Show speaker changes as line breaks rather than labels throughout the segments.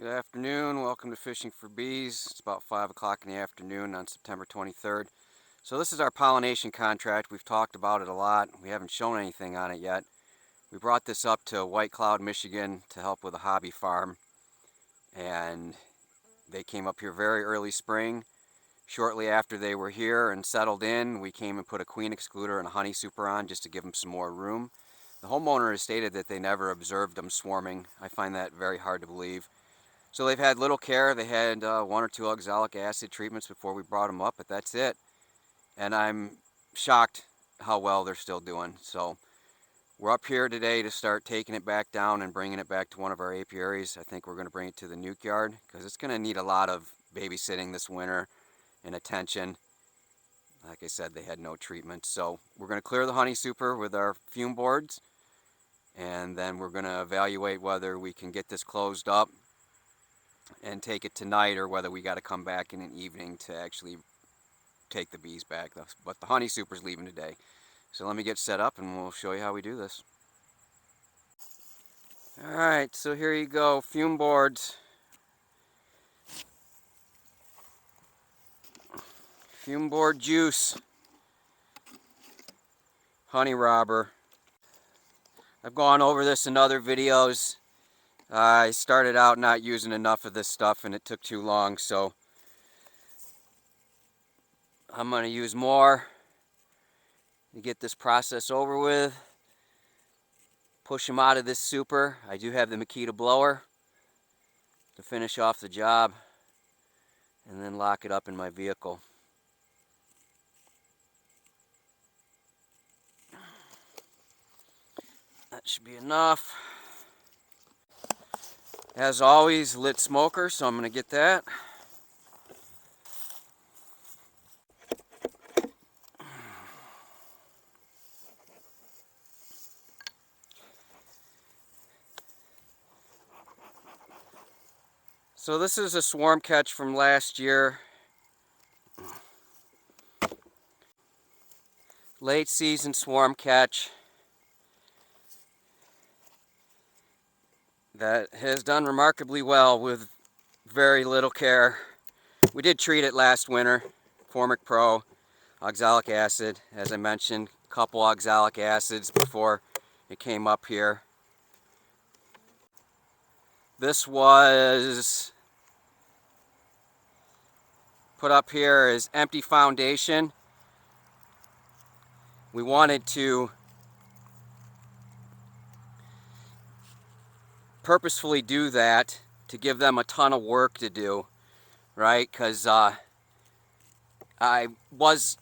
Good afternoon, welcome to Fishing for Bees. It's about 5 o'clock in the afternoon on September 23rd. So this is our pollination contract. We've talked about it a lot. We haven't shown anything on it yet. We brought this up to White Cloud, Michigan to help with a hobby farm. And they came up here very early spring. Shortly after they were here and settled in, we came and put a queen excluder and a honey super on just to give them some more room. The homeowner has stated that they never observed them swarming. I find that very hard to believe. So they've had little care. They had 1 or 2 oxalic acid treatments before we brought them up, but that's it. And I'm shocked how well they're still doing. So we're up here today to start taking it back down and bringing it back to one of our apiaries. I think we're going to bring it to the nuke yard because it's going to need a lot of babysitting this winter and attention. Like I said, they had no treatment. So we're going to clear the honey super with our fume boards, and then we're going to evaluate whether we can get this closed up and take it tonight, or whether we got to come back in an evening to actually take the bees back. But the honey super's leaving today. So let me get set up and we'll show you how we do this. Alright, so here you go, fume boards. Fume board juice. Honey robber. I've gone over this in other videos. I started out not using enough of this stuff and it took too long, so I'm going to use more to get this process over with. Push them out of this super. I do have the Makita blower to finish off the job, and then lock it up in my vehicle. That should be enough. As always, lit smoker, so I'm going to get that. So this is a swarm catch from last year. Late season swarm catch that has done remarkably well with very little care. We did treat it last winter, Formic Pro, oxalic acid, as I mentioned, a couple oxalic acids before it came up here. This was put up here as empty foundation. We wanted to purposefully do that to give them a ton of work to do, right? Because I was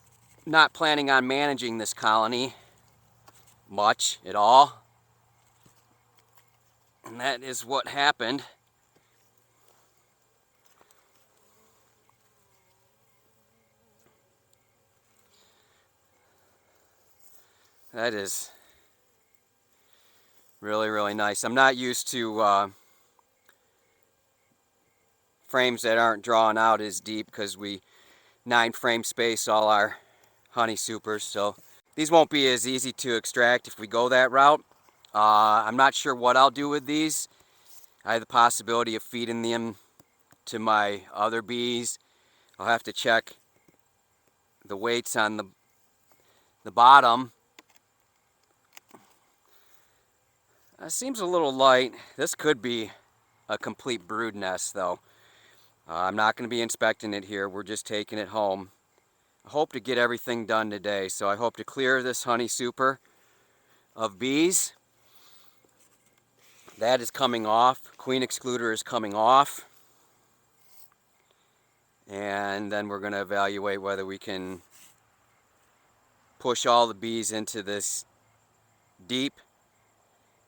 not planning on managing this colony much at all. And that is what happened. That is really, really nice. I'm not used to frames that aren't drawn out as deep because we 9-frame space all our honey supers. So these won't be as easy to extract if we go that route. I'm not sure what I'll do with these. I have the possibility of feeding them to my other bees. I'll have to check the weights on the bottom. It seems a little light. This could be a complete brood nest though. I'm not going to be inspecting it here. We're just taking it home. I hope to get everything done today, so I hope to clear this honey super of bees. That is coming off. Queen excluder is coming off. And then we're going to evaluate whether we can push all the bees into this deep,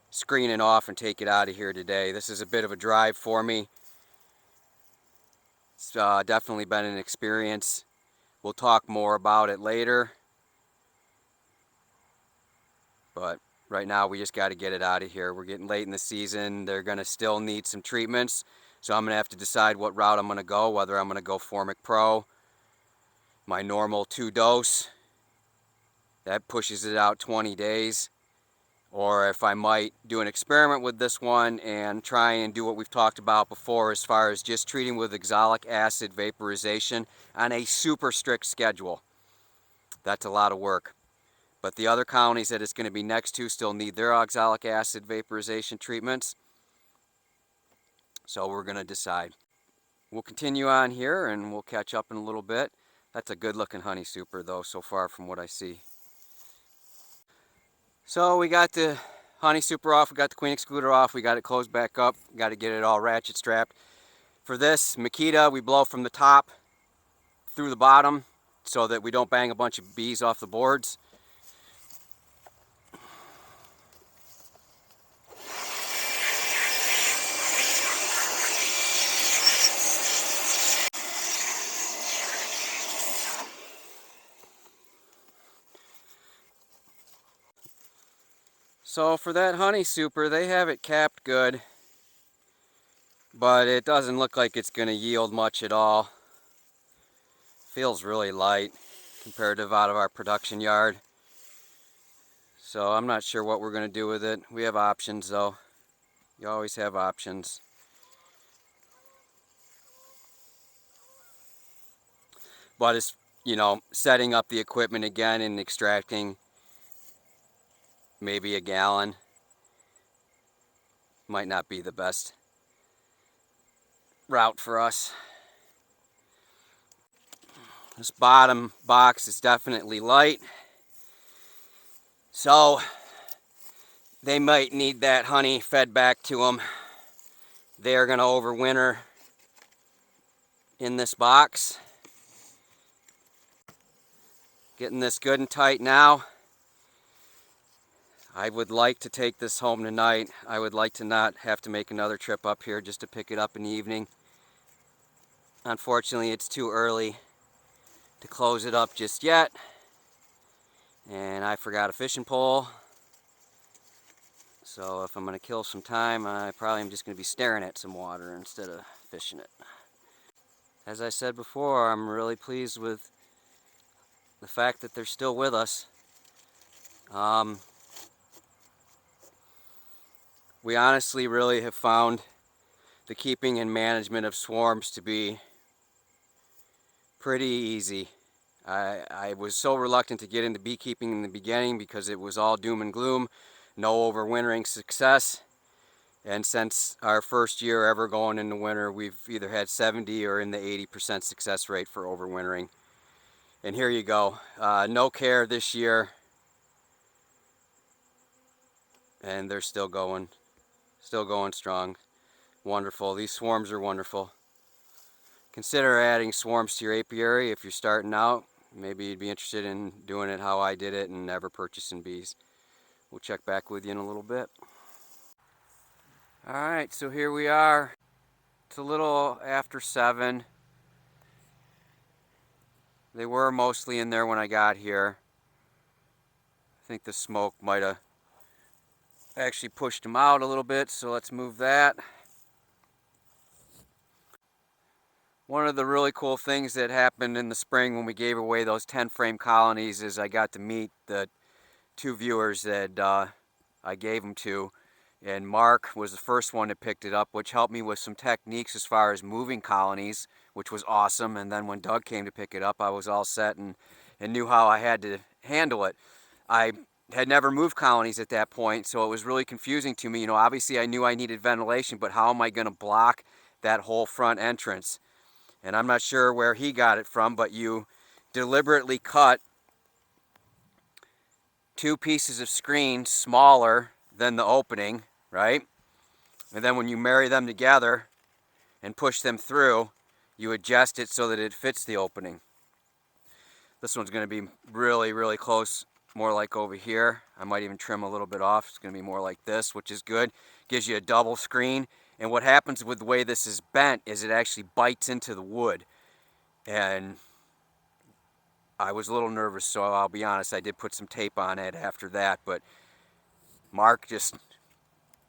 screen it off, and take it out of here today. This is a bit of a drive for me. It's definitely been an experience. We'll talk more about it later. But right now we just got to get it out of here. We're getting late in the season. They're going to still need some treatments. So I'm going to have to decide what route I'm going to go, whether I'm going to go Formic Pro, my normal 2-dose. That pushes it out 20 days. or if I might do an experiment with this one and try and do what we've talked about before as far as just treating with oxalic acid vaporization on a super strict schedule. That's a lot of work. But the other colonies that it's going to be next to still need their oxalic acid vaporization treatments. So we're going to decide. We'll continue on here and we'll catch up in a little bit. That's a good looking honey super though so far from what I see. So we got the honey super off, we got the queen excluder off, we got it closed back up, got to get it all ratchet strapped. For this Makita, we blow from the top through the bottom so that we don't bang a bunch of bees off the boards. So for that honey super, they have it capped good, but it doesn't look like it's going to yield much at all. Feels really light compared to out of our production yard. So I'm not sure what we're going to do with it. We have options though. You always have options. But it's, you know, setting up the equipment again and extracting maybe a gallon might not be the best route for us. This bottom box is definitely light, so they might need that honey fed back to them. They're going to overwinter in this box. Getting this good and tight now. I would like to take this home tonight. I would like to not have to make another trip up here just to pick it up in the evening. Unfortunately, it's too early to close it up just yet. And I forgot a fishing pole. So if I'm going to kill some time, I probably am just going to be staring at some water instead of fishing it. As I said before, I'm really pleased with the fact that they're still with us. We honestly really have found the keeping and management of swarms to be pretty easy. I was so reluctant to get into beekeeping in the beginning because it was all doom and gloom, no overwintering success. And since our first year ever going into winter, we've either had 70 or in the 80% success rate for overwintering. And here you go, no care this year, and they're still going strong. Wonderful. These swarms are wonderful. Consider adding swarms to your apiary if you're starting out. Maybe you'd be interested in doing it how I did it and never purchasing bees. We'll check back with you in a little bit. Alright, so here we are. It's a little after 7. They were mostly in there when I got here. I think the smoke might have actually pushed them out a little bit, so let's move that. One of the really cool things that happened in the spring when we gave away those 10 frame colonies is I got to meet the 2 viewers that I gave them to, and Mark was the first one that picked it up, which helped me with some techniques as far as moving colonies, which was awesome. And then when Doug came to pick it up, I was all set and knew how I had to handle it. I had never moved colonies at that point, so it was really confusing to me. You know, obviously I knew I needed ventilation, but how am I going to block that whole front entrance? And I'm not sure where he got it from, but you deliberately cut 2 pieces of screen smaller than the opening, right? And then when you marry them together and push them through, you adjust it so that it fits the opening. This one's going to be really, really close, more like over here. I might even trim a little bit off. It's going to be more like this, which is good. Gives you a double screen. And what happens with the way this is bent is it actually bites into the wood. And I was a little nervous, so I'll be honest, I did put some tape on it after that, but Mark just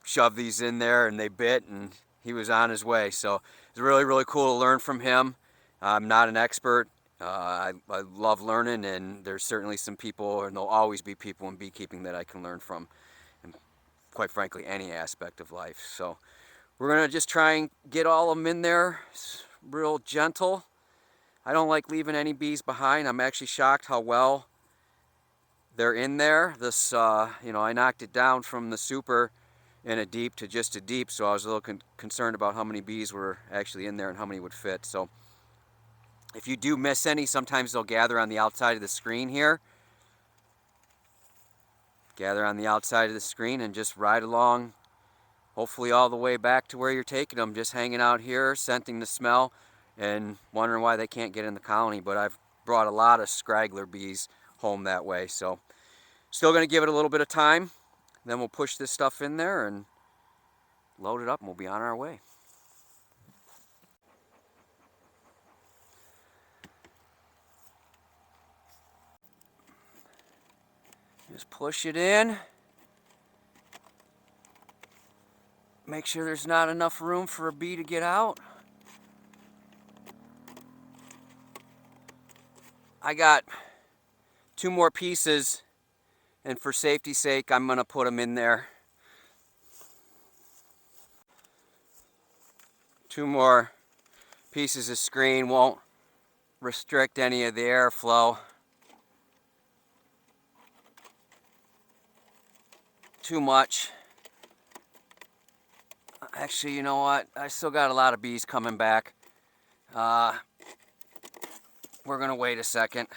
shoved these in there and they bit and he was on his way. So it's really, really cool to learn from him. I'm not an expert. I love learning, and there's certainly some people, and there'll always be people in beekeeping that I can learn from. And quite frankly, any aspect of life. So we're going to just try and get all of them in there. It's real gentle. I don't like leaving any bees behind. I'm actually shocked how well they're in there. This, you know, I knocked it down from the super in a deep to just a deep, so I was a little concerned about how many bees were actually in there and how many would fit. So if you do miss any, sometimes they'll gather on the outside of the screen here. Gather on the outside of the screen and just ride along, hopefully all the way back to where you're taking them, just hanging out here, scenting the smell, and wondering why they can't get in the colony. But I've brought a lot of straggler bees home that way. So still going to give it a little bit of time. Then we'll push this stuff in there and load it up and we'll be on our way. Just push it in. Make sure there's not enough room for a bee to get out. I got 2 more pieces, and for safety's sake, I'm going to put them in there. 2 more pieces of screen won't restrict any of the airflow too much. Actually, you know what? I still got a lot of bees coming back. We're going to wait a second.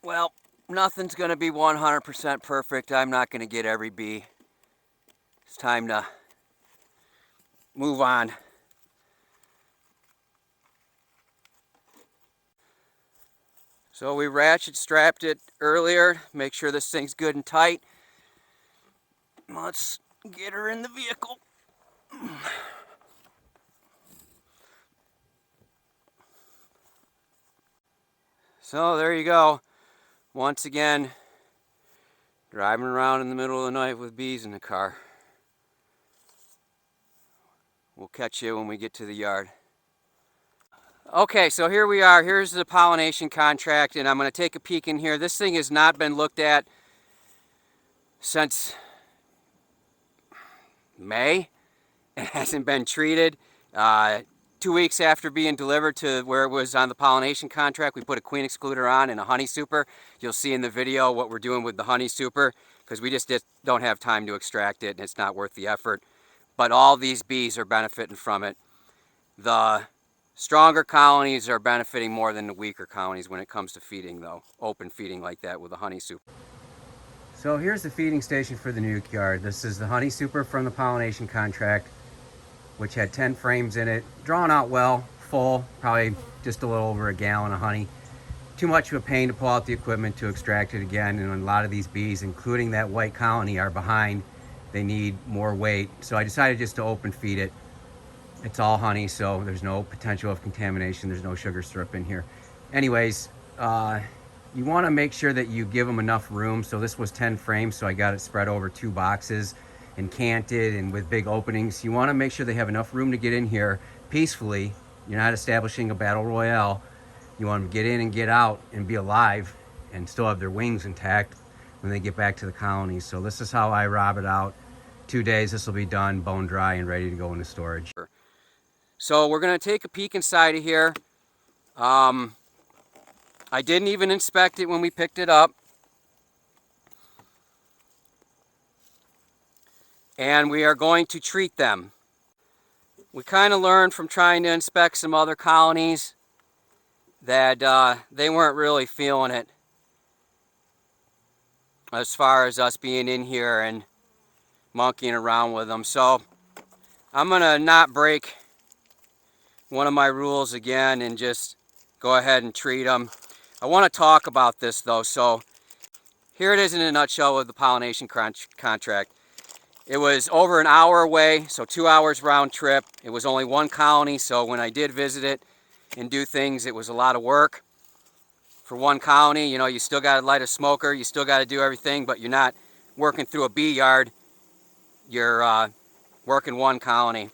Well, nothing's going to be 100% perfect. I'm not going to get every bee. It's time to move on. So we ratchet strapped it earlier. Make sure this thing's good and tight. Let's get her in the vehicle. So there you go. Once again, driving around in the middle of the night with bees in the car. We'll catch you when we get to the yard. Okay, so here we are. Here's the pollination contract, and I'm going to take a peek in here. This thing has not been looked at since May. It hasn't been treated. 2 weeks after being delivered to where it was on the pollination contract, we put a queen excluder on and a honey super. You'll see in the video what we're doing with the honey super, because we just don't have time to extract it and it's not worth the effort. But all these bees are benefiting from it. The stronger colonies are benefiting more than the weaker colonies when it comes to feeding, though. Open feeding like that with a honey super. So here's the feeding station for the nuke yard. This is the honey super from the pollination contract, which had 10 frames in it, drawn out well, full, probably just a little over a gallon of honey. Too much of a pain to pull out the equipment to extract it again, and a lot of these bees, including that white colony, are behind. They need more weight, so I decided just to open feed it. It's all honey, so there's no potential of contamination. There's no sugar syrup in here. Anyways, you want to make sure that you give them enough room. So this was 10 frames, so I got it spread over 2 boxes and canted and with big openings. You want to make sure they have enough room to get in here peacefully. You're not establishing a battle royale. You want them to get in and get out and be alive and still have their wings intact when they get back to the colonies. So this is how I rob it out. 2 days, this will be done, bone dry, and ready to go into storage. So we're going to take a peek inside of here. I didn't even inspect it when we picked it up. And we are going to treat them. We kind of learned from trying to inspect some other colonies that they weren't really feeling it as far as us being in here and monkeying around with them. So I'm going to not break one of my rules again and just go ahead and treat them. I want to talk about this though. So here it is in a nutshell with the pollination contract. It was over an hour away, so 2 hours round trip. It was only 1 colony, so when I did visit it and do things, it was a lot of work. For 1 colony, you know, you still got to light a smoker, you still got to do everything, but you're not working through a bee yard you're working one colony.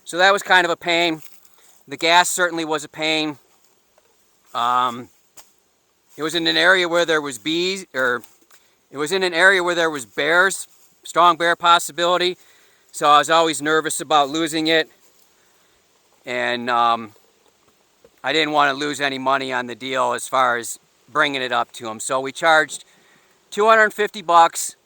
So that was kind of a pain. The gas certainly was a pain. It was in an area where there was bees, or it was in an area where there was bears, strong bear possibility. So I was always nervous about losing it. And I didn't want to lose any money on the deal as far as bringing it up to them. So we charged $250.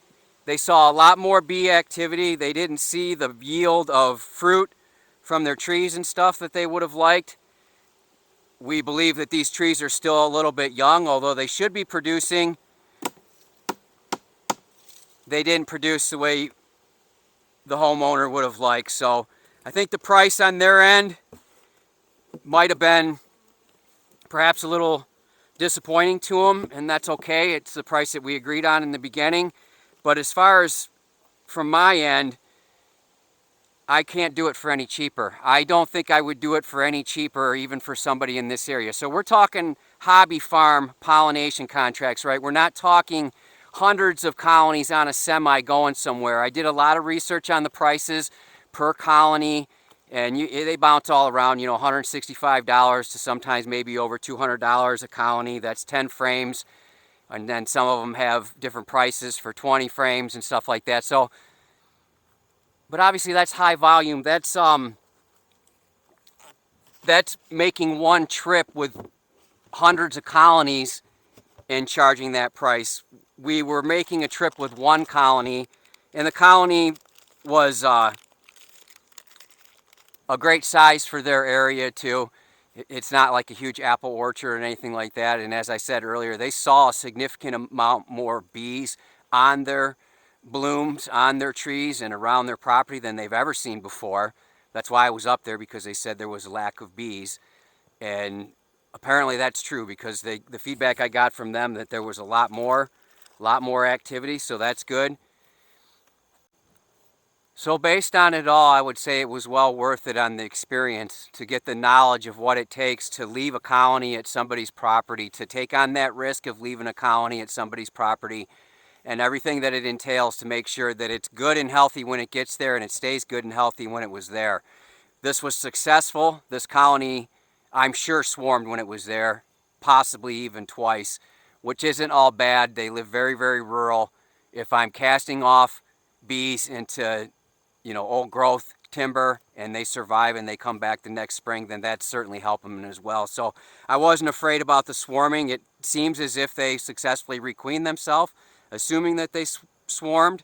They saw a lot more bee activity. They didn't see the yield of fruit from their trees and stuff that they would have liked. We believe that these trees are still a little bit young, although they should be producing. They didn't produce the way the homeowner would have liked. So I think the price on their end might have been perhaps a little disappointing to them, and that's okay. It's the price that we agreed on in the beginning. But as far as from my end, I can't do it for any cheaper. I don't think I would do it for any cheaper, even for somebody in this area. So we're talking hobby farm pollination contracts, right? We're not talking hundreds of colonies on a semi going somewhere. I did a lot of research on the prices per colony, and they bounce all around, you know, $165 to sometimes maybe over $200 a colony. That's 10 frames, and then some of them have different prices for 20 frames and stuff like that. So, but obviously that's high volume. That's making one trip with hundreds of colonies and charging that price. We were making a trip with one colony, and the colony was a great size for their area too. It's not like a huge apple orchard or anything like that. And as I said earlier, they saw a significant amount more bees on their blooms, on their trees, and around their property than they've ever seen before. That's why I was up there, because they said there was a lack of bees. And apparently that's true, because the feedback I got from them that there was a lot more activity, so that's good. So based on it all, I would say it was well worth it on the experience, to get the knowledge of what it takes to leave a colony at somebody's property, to take on that risk of leaving a colony at somebody's property, and everything that it entails to make sure that it's good and healthy when it gets there, and it stays good and healthy when it was there. This was successful. This colony, I'm sure, swarmed when it was there, possibly even twice, which isn't all bad. They live very, very rural. If I'm casting off bees into, you know, old growth timber and they survive and they come back the next spring, then that's certainly helping them as well. So I wasn't afraid about the swarming. It seems as if they successfully requeened themselves, assuming that they swarmed.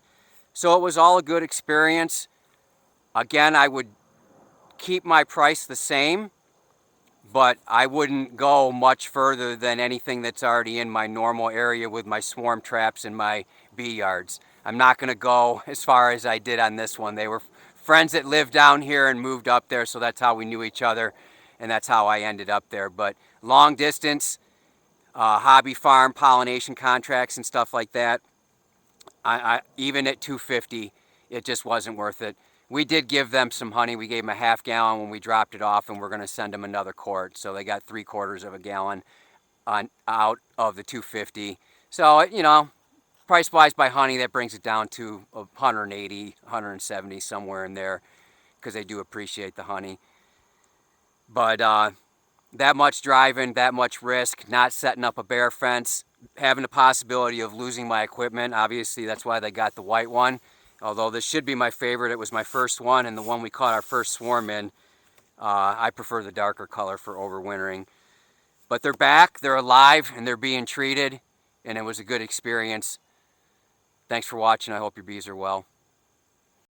So it was all a good experience. Again, I would keep my price the same, but I wouldn't go much further than anything that's already in my normal area with my swarm traps and my bee yards. I'm not going to go as far as I did on this one. They were friends that lived down here and moved up there, so that's how we knew each other, and that's how I ended up there. But long distance, hobby farm pollination contracts and stuff like that, even at $250, it just wasn't worth it. We did give them some honey. We gave them a half gallon when we dropped it off, and we're going to send them another quart. So they got 3/4 of a gallon out of the $250. So, you know, price-wise by honey, that brings it down to $180, $170, somewhere in there, because they do appreciate the honey. But that much driving, that much risk, not setting up a bear fence, having the possibility of losing my equipment. Obviously, that's why they got the white one. Although this should be my favorite. It was my first one, and the one we caught our first swarm in. I prefer the darker color for overwintering. But they're back, they're alive, and they're being treated, and it was a good experience. Thanks for watching. I hope your bees are well.